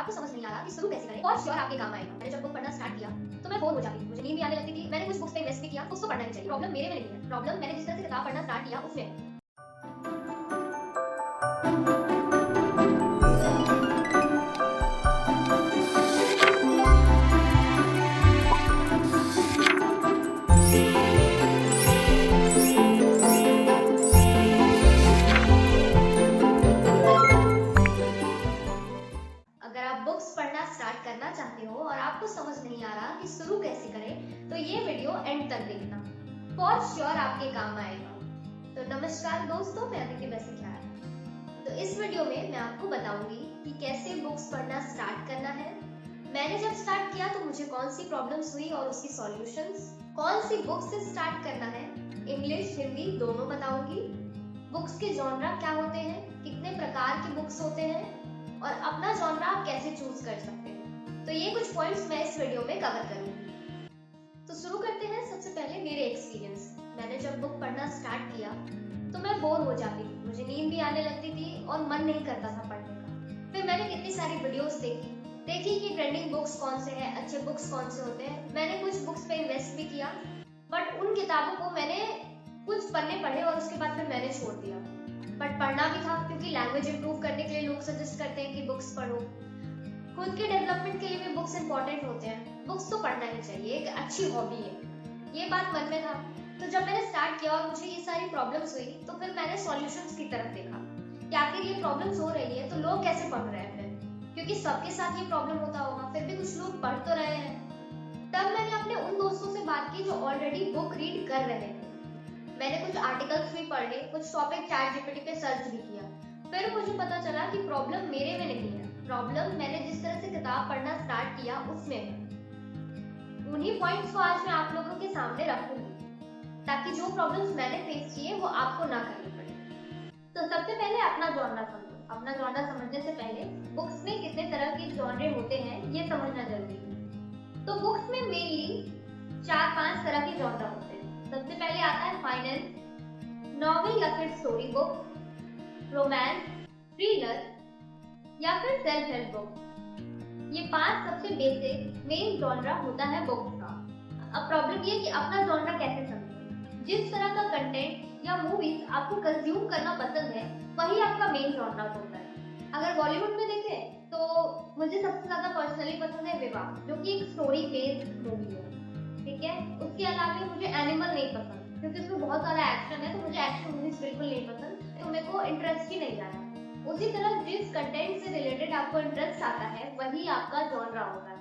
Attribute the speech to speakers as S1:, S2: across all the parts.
S1: आपको समझ नहीं आ रहा कि शुरू कैसे करें, और श्योर आपके काम आएगा। मैंने जब बुक पढ़ना स्टार्ट किया तो मैं बोर हो जाती थी, मुझे नींद भी आने लगती थी। मैंने कुछ बुक्स पे इन्वेस्ट भी किया, बुक्स तो पढ़ना ही चाहिए। प्रॉब्लम मेरे में नहीं है, प्रॉब्लम मैंने जिस तरह से किताब पढ़ना स्टार्ट किया उसमें है। अगर आप बुक्स पढ़ना स्टार्ट करना चाहते हो और आपको समझ नहीं आ रहा कि शुरू कैसे करें, तो ये वीडियो एंड तक देखना, फॉर श्योर आपके काम आएगा। तो नमस्कार दोस्तों, मैं अदिति बैसिखियार। तो इस वीडियो में मैं आपको बताऊंगी कि कैसे बुक्स पढ़ना स्टार्ट करना है, मैंने जब स्टार्ट किया तो मुझे कौन सी प्रॉब्लम्स हुई और उसकी सॉल्यूशंस, कौन सी बुक से स्टार्ट करना है, इंग्लिश हिंदी दोनों बताऊंगी, बुक्स के जॉनरा क्या होते हैं, कितने प्रकार के बुक्स होते हैं, और अपना जॉनरा आप कैसे चूज कर सकते हैं। तो ये कुछ पॉइंट्स मैं इस वीडियो में कवर करूंगी। तो शुरू करते हैं। सबसे पहले मेरे एक्सपीरियंस। मैंने जब बुक पढ़ना स्टार्ट किया तो मैं बोर हो जाती थी, मुझे नींद भी आने लगती थी और मन नहीं करता था पढ़ने का। फिर मैंने कितनी सारी वीडियोस देखी कि ट्रेंडिंग बुक्स कौन से हैं, अच्छे बुक्स कौन से होते हैं। मैंने कुछ बुक्स पे इन्वेस्ट भी किया, बट उन किताबों को मैंने कुछ पन्ने पढ़े और उसके बाद फिर मैंने छोड़ दिया। बट पढ़ना भी था क्योंकि लैंग्वेज इंप्रूव करने के लिए लोग सजेस्ट करते हैं कि बुक्स पढ़ो। खुद के डेवलपमेंट के लिए भी बुक्स इंपॉर्टेंट होते हैं, बुक्स तो पढ़ना ही चाहिए, एक अच्छी हॉबी है। ये बात मन में था। तो जब मैंने स्टार्ट किया और मुझे ये सारी प्रॉब्लम्स हुई, तो फिर मैंने सॉल्यूशंस की तरफ देखा कि आखिर ये प्रॉब्लम्स हो रही है तो लोग कैसे पढ़ रहे हैं, क्योंकि सबके साथ ये प्रॉब्लम होता होगा, फिर भी कुछ लोग पढ़ तो रहे हैं। तब मैंने अपने उन दोस्तों से बात की जो ऑलरेडी बुक रीड कर रहे थे। मैंने कुछ आर्टिकल्स भी पढ़े, कुछ टॉपिक चैट जीपीटी पे सर्च भी किया। फिर मुझे पता चला कि प्रॉब्लम मेरे में नहीं है, प्रॉब्लम मैंने जिस तरह से किताब पढ़ना स्टार्ट किया उसमें है। उन्हीं पॉइंट्स को आज मैं आप लोगों के सामने रखूंगी ताकि जो प्रॉब्लम्स मैंने फेस किए वो आपको ना करनी पड़े। तो सबसे पहले अपना जॉनरा समझो। अपना जॉनरा समझने से पहले बुक्स में कितने तरह के जॉनरे होते हैं ये समझना जरूरी है। तो बुक्स में मेनली 4-5 तरह के जॉनरा होते हैं। सबसे पहले आता है फाइनेंस, नॉवेल या फिर स्टोरी बुक, रोमांस, थ्रिलर या फिर सेल्फ हेल्प बुक। ये 5 सबसे बेसिक मेन जॉनरा होता है बुक्स का। अब प्रॉब्लम ये कि अपना जॉनरा कैसे समझें। जिस तरह का कंटेंट या मूवीज आपको कंज्यूम करना पसंद है वही आपका मेन जॉनरा होता है। अगर बॉलीवुड में देखें तो मुझे सबसे ज्यादा पर्सनली पसंद है विवाह, जो कि एक स्टोरी बेस्ड मूवी है, ठीक है। उसके अलावा मुझे एनिमल नहीं पसंद क्योंकि उसमें बहुत सारा एक्शन है, तो मुझे एक्शन मूवीज बिल्कुल नहीं पसंद, तो मेरे को इंटरेस्ट ही नहीं आया। उसी तरह जिस कंटेंट से रिलेटेड आपको इंटरेस्ट आता है वही आपका जॉनरा होता है।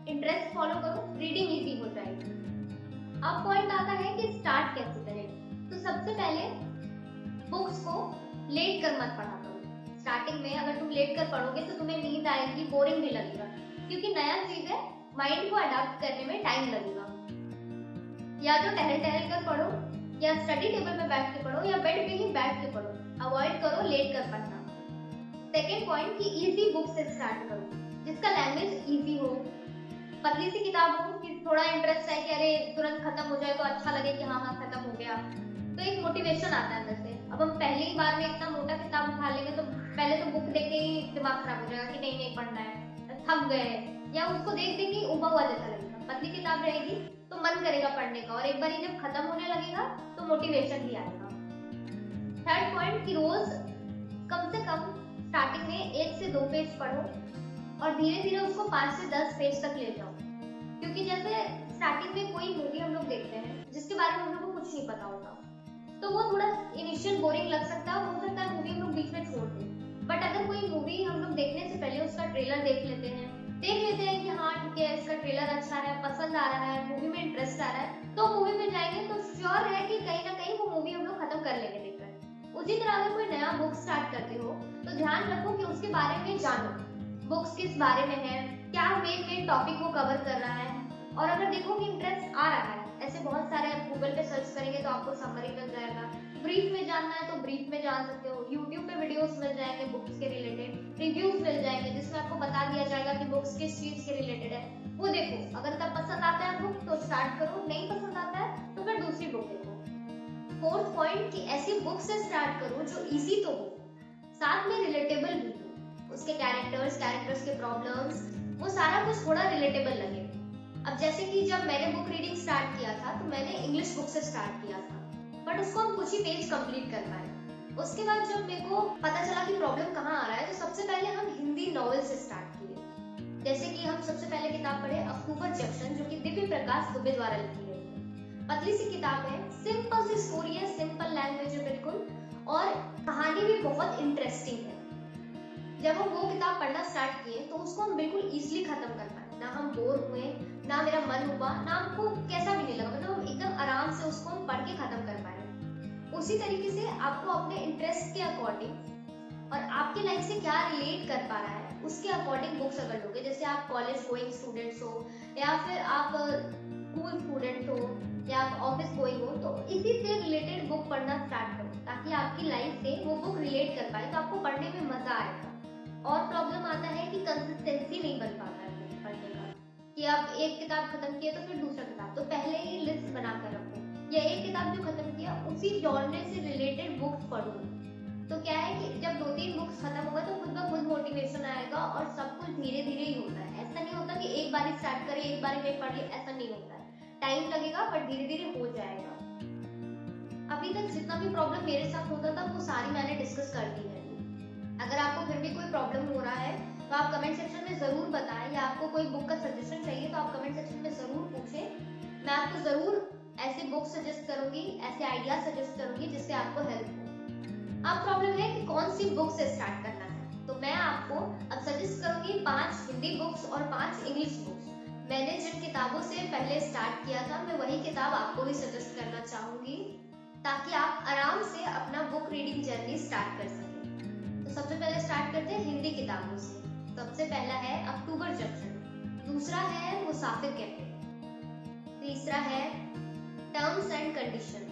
S1: इंटरेस्ट फॉलो करो, रीडिंग इजी हो जाएगी। अब पॉइंट आता है कि स्टार्ट कैसे करें। तो सबसे पहले बुक्स को लेट कर मत पढ़ा करो। स्टार्टिंग में अगर तुम लेट कर पढ़ोगे तो तुम्हें नींद आएगी, बोरिंग भी लगेगा, क्योंकि नया चीज है, माइंड को अडॉप्ट करने में टाइम लगेगा। या तो टहल कर पढ़ो, या स्टडी टेबल पे बैठ के पढ़ो, या बेड पे ही बैठ के पढ़ो। अवॉइड करो लेट कर पढ़ना। सेकेंड पॉइंट कि इजी बुक से स्टार्ट करो, जिसका लैंग्वेज इजी हो, पतली सी किताब हो कि थोड़ा इंटरेस्ट है कि अरे तुरंत खत्म हो जाए तो अच्छा लगे कि हाँ खत्म हो गया, तो एक मोटिवेशन आता है अंदर से। अब हम पहली बार में इतना मोटा किताब उठा लेंगे तो पहले तो बुक देख के ही दिमाग खराब हो जाएगा कि नहीं पढ़ना है, थक गए, या उसको देख देख के उबा हुआ जैसा लगेगा। पतली किताब रहेगी तो मन करेगा पढ़ने का, और एक बार जब खत्म होने लगेगा तो मोटिवेशन भी आएगा। थर्ड पॉइंट कि रोज कम से कम स्टार्टिंग में 1 से 2 पेज पढ़ो और धीरे धीरे उसको 5 से 10 पेज तक ले जाओ। क्योंकि जैसे स्टार्टिंग में कोई मूवी हम लोग देखते हैं जिसके बारे में हम लोग को कुछ नहीं पता होता, तो वो थोड़ा इनिशियल बोरिंग लग सकता है, हो सकता है मूवी हम लोग बीच में छोड़ दें। बट अगर कोई मूवी हम लोग देखने से पहले उसका ट्रेलर देख लेते हैं कि हाँ ठीक है इसका ट्रेलर अच्छा है, पसंद आ रहा है, मूवी में इंटरेस्ट आ रहा है, तो मूवी में जाएंगे तो श्योर है कि कहीं ना कहीं वो मूवी हम लोग खत्म कर लेंगे देखकर। उसी तरह अगर कोई नया बुक स्टार्ट करते हो तो ध्यान रखो कि उसके बारे में जानो, बुक्स किस बारे में है, क्या मेन टॉपिक वो कवर कर रहा है। और अगर देखो कि इंटरेस्ट आ रहा है, ऐसे बहुत सारे आप गूगल पे सर्च करेंगे तो आपको समरी मिल जाएगा। ब्रीफ में जानना है तो ब्रीफ में जान सकते हो, यूट्यूब पे वीडियोस मिल जाएंगे बुक्स के रिलेटेड, रिव्यूज मिल जाएंगे जिसमें आपको बता दिया जाएगा कि बुक्स किस चीज के रिलेटेड है, वो देखो। अगर तब पसंद आता है बुक तो स्टार्ट करो, नहीं पसंद आता है तो फिर दूसरी बुक देखो। फोर्थ पॉइंट कि ऐसी बुक से स्टार्ट करो जो इजी तो हो, साथ में रिलेटेबल भी हो। उसके कैरेक्टर्स के प्रॉब्लम्स, वो सारा कुछ थोड़ा रिलेटेबल लगे। अब जैसे कि जब मैंने बुक रीडिंग स्टार्ट किया था तो मैंने इंग्लिश बुक से स्टार्ट किया था, बट उसको हम कुछ ही पेज कंप्लीट कर पाए। उसके बाद जब मेरे को पता चला कि प्रॉब्लम कहाँ आ रहा है, तो सबसे पहले हम हिंदी नॉवेल से स्टार्ट किए। जैसे कि हम सबसे पहले किताब पढ़े अक्टूबर जंक्शन, जो कि दिव्य प्रकाश दुबे द्वारा लिखी गई है। पतली सी किताब है, सिंपल सी स्टोरी है, सिंपल लैंग्वेज है बिल्कुल, और कहानी भी बहुत इंटरेस्टिंग है। जब हम वो किताब पढ़ना स्टार्ट किए तो उसको हम बिल्कुल इजीली खत्म कर पाए, ना हम बोर हुए, ना मेरा मन हुआ, ना हमको कैसा भी नहीं लगा, मतलब हम एकदम आराम से उसको हम पढ़ के खत्म कर पाए। उसी तरीके से आपको अपने इंटरेस्ट के अकॉर्डिंग और आपकी लाइफ से क्या रिलेट कर पा रहा है उसके अकॉर्डिंग बुक्स अगर लोगे, जैसे आप कॉलेज गोइंग स्टूडेंट्स हो या फिर आप स्कूल स्टूडेंट हो या आप ऑफिस गोइंग हो, तो इसी से रिलेटेड बुक पढ़ना स्टार्ट करो ताकि आपकी लाइफ से वो बुक रिलेट कर पाए, तो आपको पढ़ने में मजा आएगा। और प्रॉब्लम आता है कि कंसिस्टेंसी नहीं बन पाता है पढ़ने का, कि आप एक किताब खत्म किया तो फिर दूसरा किताब, तो पहले ही लिस्ट बनाकर रखो, या एक किताब जो खत्म किया उसी जॉनर से रिलेटेड बुक्स पढ़ो। तो क्या है कि जब 2-3 बुक्स खत्म होगा तो खुद ब खुद मोटिवेशन आएगा, और सब कुछ धीरे धीरे ही होता है। ऐसा नहीं होता कि एक बार स्टार्ट करें एक बार में पढ़ ले, ऐसा नहीं होता है। टाइम लगेगा बट धीरे धीरे हो जाएगा। अभी तक जितना भी प्रॉब्लम मेरे साथ होता था वो सारी मैंने डिस्कस कर दी है। अगर आपको फिर भी कोई प्रॉब्लम हो रहा है तो आप कमेंट सेक्शन में जरूर बताएं, या आपको कोई बुक का सजेशन चाहिए तो आप कमेंट सेक्शन में जरूर पूछें। मैं आपको जरूर ऐसे बुक सजेस्ट करूंगी, ऐसे आइडिया सजेस्ट करूंगी जिससे आपको हेल्प हो। अब प्रॉब्लम है कि कौन सी बुक से स्टार्ट करना है, तो मैं आपको अब सजेस्ट करूंगी 5 हिंदी बुक्स और 5 इंग्लिश बुक्स। मैंने जिन किताबों से पहले स्टार्ट किया था मैं वही किताब आपको भी सजेस्ट करना चाहूंगी, ताकि आप आराम से अपना बुक रीडिंग जर्नी स्टार्ट कर सकें। तो सबसे पहले स्टार्ट करते हैं हिंदी किताबों से। सबसे पहला है अक्टूबर जंक्शन, दूसरा है मुसाफिर कैफे, तीसरा है टर्म्स एंड कंडीशन।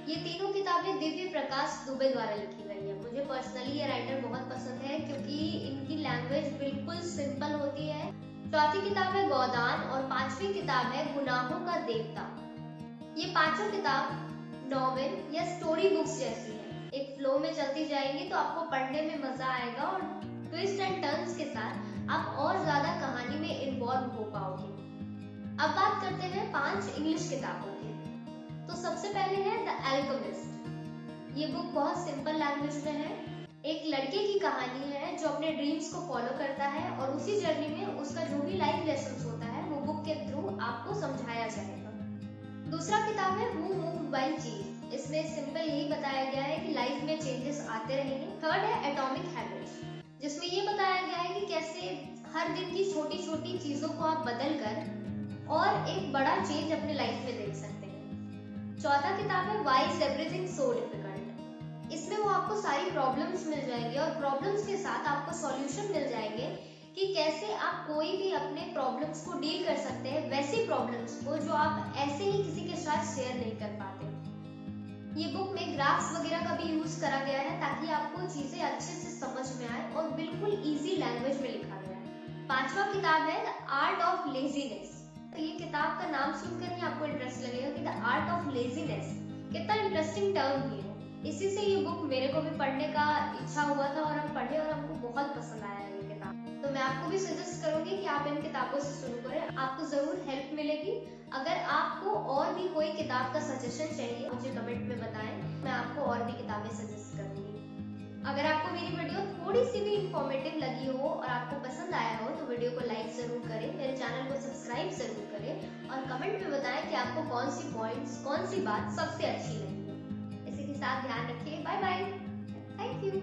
S1: ये तीनों किताबें दिव्य प्रकाश दुबे द्वारा लिखी गई है। मुझे पर्सनली ये राइटर बहुत पसंद है क्योंकि इनकी लैंग्वेज बिल्कुल सिंपल होती है। चौथी किताब है गोदान और 5वीं किताब है गुनाहों का देवता। ये पांचों किताब नॉवेल या स्टोरी बुक्स जैसी है, एक फ्लो में चलती जाएंगी तो आपको पढ़ने में मजा आएगा, और ट्विस्ट एंड टर्न्स के साथ आप और ज्यादा कहानी में इन्वॉल्व हो पाओगे। अब बात करते हैं 5 इंग्लिश किताबों की। तो सबसे पहले है द अल्केमिस्ट। ये बुक बहुत सिंपल लैंग्वेज में है। एक लड़के की कहानी है जो अपने ड्रीम्स को फॉलो करता है, और उसी जर्नी में उसका जो भी लाइफ लेसन्स होता है वो बुक के थ्रू आपको समझाया जाएगा। दूसरा किताब है हु मूव्ड बाय चीज। इसमें सिंपल यही बताया गया है कि लाइफ में चेंजेस आते रहेंगे। थर्ड है एटॉमिक हैबिट्स, जिसमें ये बताया गया है कि कैसे हर दिन की छोटी छोटी चीजों को आप बदल कर और एक बड़ा चेंज अपने लाइफ में देख सकते हैं। चौथा किताब है why is everything so difficult. इसमें वो आपको सारी प्रॉब्लम्स मिल जाएंगे, और प्रॉब्लम्स के साथ आपको सॉल्यूशन मिल जाएंगे कि कैसे आप कोई भी अपने प्रॉब्लम्स को डील कर सकते हैं, वैसी प्रॉब्लम्स को जो आप ऐसे ही किसी के साथ शेयर नहीं कर पाते। ये बुक में ग्राफ्स वगैरह का भी यूज करा गया है ताकि आपको चीजें अच्छे से समझ में आए, और बिल्कुल इजी लैंग्वेज में लिखा गया है। पांचवा किताब है द आर्ट ऑफ लेजीनेस। तो ये किताब का नाम सुनकर ही आपको इंटरेस्ट लगेगा कि द आर्ट ऑफ लेजीनेस कितना इंटरेस्टिंग टर्म है। इसी से ये बुक मेरे को भी पढ़ने का इच्छा हुआ था, और हम पढ़े और हमको बहुत पसंद आया ये किताब। तो मैं आपको भी सजेस्ट करूंगी कि आप इन किताबों से शुरू करें, आपको जरूर हेल्प मिलेगी। अगर आपको और भी कोई किताब का सजेशन चाहिए मुझे कमेंट में बताएं, मैं आपको और भी किताबें सजेस्ट करूंगी। अगर आपको मेरी वीडियो थोड़ी सी भी इंफॉर्मेटिव लगी हो और आपको पसंद आया हो तो वीडियो को लाइक जरूर करें, मेरे चैनल को सब्सक्राइब जरूर करें, और कमेंट में बताएं कि आपको कौन सी पॉइंट्स, कौन सी बात सबसे अच्छी लगी। इसी के साथ ध्यान रखिए। Bye bye, thank you.